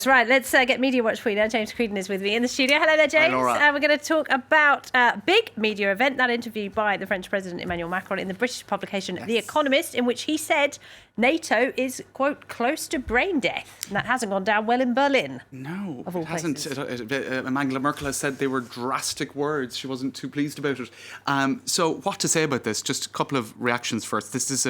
That's right. Let's get Media Watch for you now. James Creedon is with me in the studio. Hello there, James. Hi, we're going to talk about a big media event, that interview by the French President Emmanuel Macron in the British publication The Economist, in which he said NATO is, quote, close to brain death. And that hasn't gone down well in Berlin. No, it hasn't. Angela Merkel has said they were drastic words. She wasn't too pleased about it. So what to say about this? Just a couple of reactions first. This is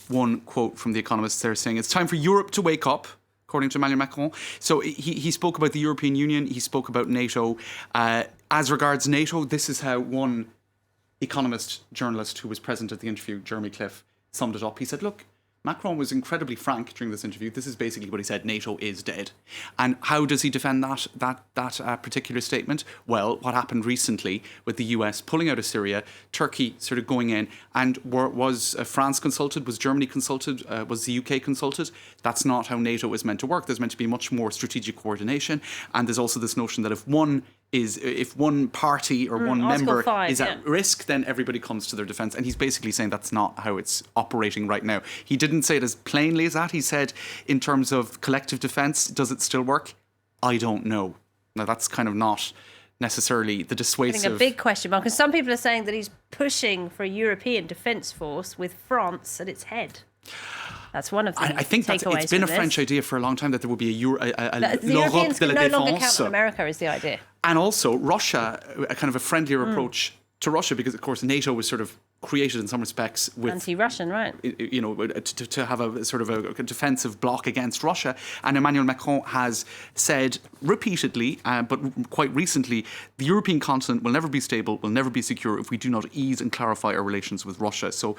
one quote from The Economist. They're saying, it's time for Europe to wake up, according to Emmanuel Macron. So he spoke about the European Union, he spoke about NATO. As regards NATO, this is how one Economist journalist who was present at the interview, Jeremy Cliff, summed it up. He said, look, Macron was incredibly frank during this interview. This is basically what he said: NATO is dead. And how does he defend that particular statement? Well, what happened recently with the US pulling out of Syria, Turkey sort of going in, and was France consulted? Was Germany consulted? Was the UK consulted? That's not how NATO is meant to work. There's meant to be much more strategic coordination. And there's also this notion that if one party or one member is at risk, then everybody comes to their defence. And he's basically saying that's not how it's operating right now. He didn't say it as plainly as that. He said, in terms of collective defence, does it still work? I don't know. Now, that's kind of not necessarily the dissuasive... I think a big question mark, because some people are saying that he's pushing for a European defence force with France at its head. That's one of the I think it's been a French idea for a long time that there would be the Europeans can no longer count on America, is the idea. And also Russia, a kind of a friendlier approach to Russia, because of course NATO was sort of created in some respects with anti-Russian, right? You know, to have a sort of a defensive bloc against Russia. And Emmanuel Macron has said repeatedly, but quite recently, the European continent will never be stable, will never be secure if we do not ease and clarify our relations with Russia. So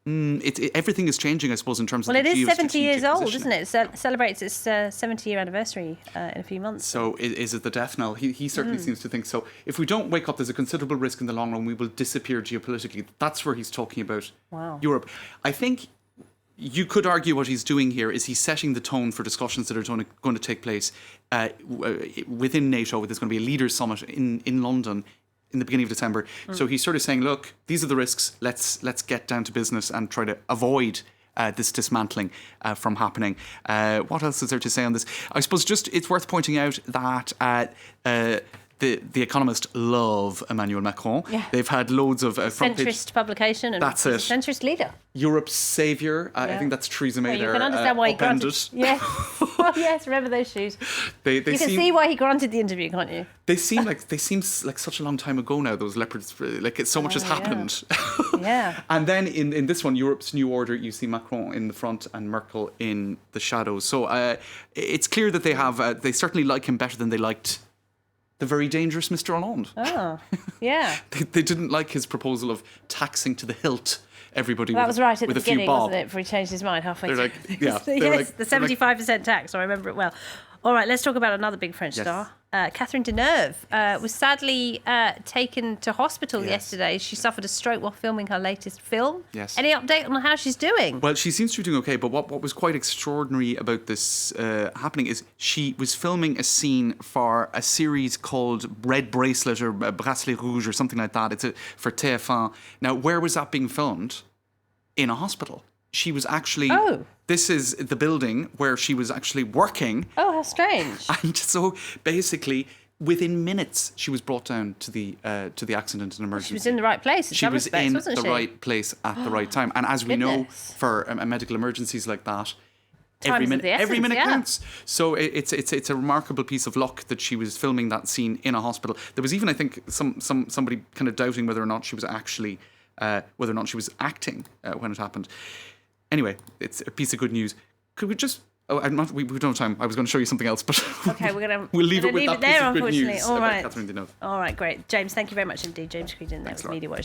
everything is changing, I suppose, in terms of the geostrategic it is 70 years old, position. isn't it? It celebrates its 70-year anniversary in a few months. So is it the death knell? He certainly seems to think so. If we don't wake up, there's a considerable risk in the long run we will disappear geopolitically. That's where he's talking about Europe. I think you could argue what he's doing here is he's setting the tone for discussions that are going to take place within NATO. There's going to be a leaders' summit in London in the beginning of December. So he's sort of saying, look, these are the risks. Let's get down to business and try to avoid this dismantling from happening. What else is there to say on this? I suppose just it's worth pointing out that the Economist love Emmanuel Macron. Yeah. They've had loads of centrist publication, and that's it. Centrist leader, Europe's saviour. I think that's Theresa May. You can understand why he granted. Yes, oh yes, remember those shoes. You can see why he granted the interview, can't you? They seem like such a long time ago now. Those leopards, like so much has happened. Yeah. And then in this one, Europe's New Order, you see Macron in the front and Merkel in the shadows. So it's clear that they certainly like him better than they liked the very dangerous Mr. Hollande. Oh, yeah. They didn't like his proposal of taxing to the hilt everybody that was right at the with beginning, a few bob. wasn't it, before he changed his mind halfway through. Yes, the 75% tax, I remember it well. All right, let's talk about another big French star. Catherine Deneuve was sadly taken to hospital yesterday. She suffered a stroke while filming her latest film. Yes. Any update on how she's doing? Well, she seems to be doing okay, but what was quite extraordinary about this happening is she was filming a scene for a series called Red Bracelet or Bracelet Rouge or something like that. It's for TF1. Now, where was that being filmed? In a hospital. She was actually... This is the building where she was actually working. Oh, how strange. And so basically, within minutes, she was brought down to the accident and emergency. She was in the right place. She was in the right place at the right time. And as we know, for medical emergencies like that, every minute counts. So it's a remarkable piece of luck that she was filming that scene in a hospital. There was even, I think, somebody kind of doubting whether or not she was actually whether or not she was acting when it happened. Anyway, it's a piece of good news. Could we just... Oh, we don't have time. I was going to show you something else, but okay, we'll leave it with that piece of good news All right. about Catherine Deneuve. All right, great. James, thank you very much indeed. James Creedon, that was Media Watch. Now,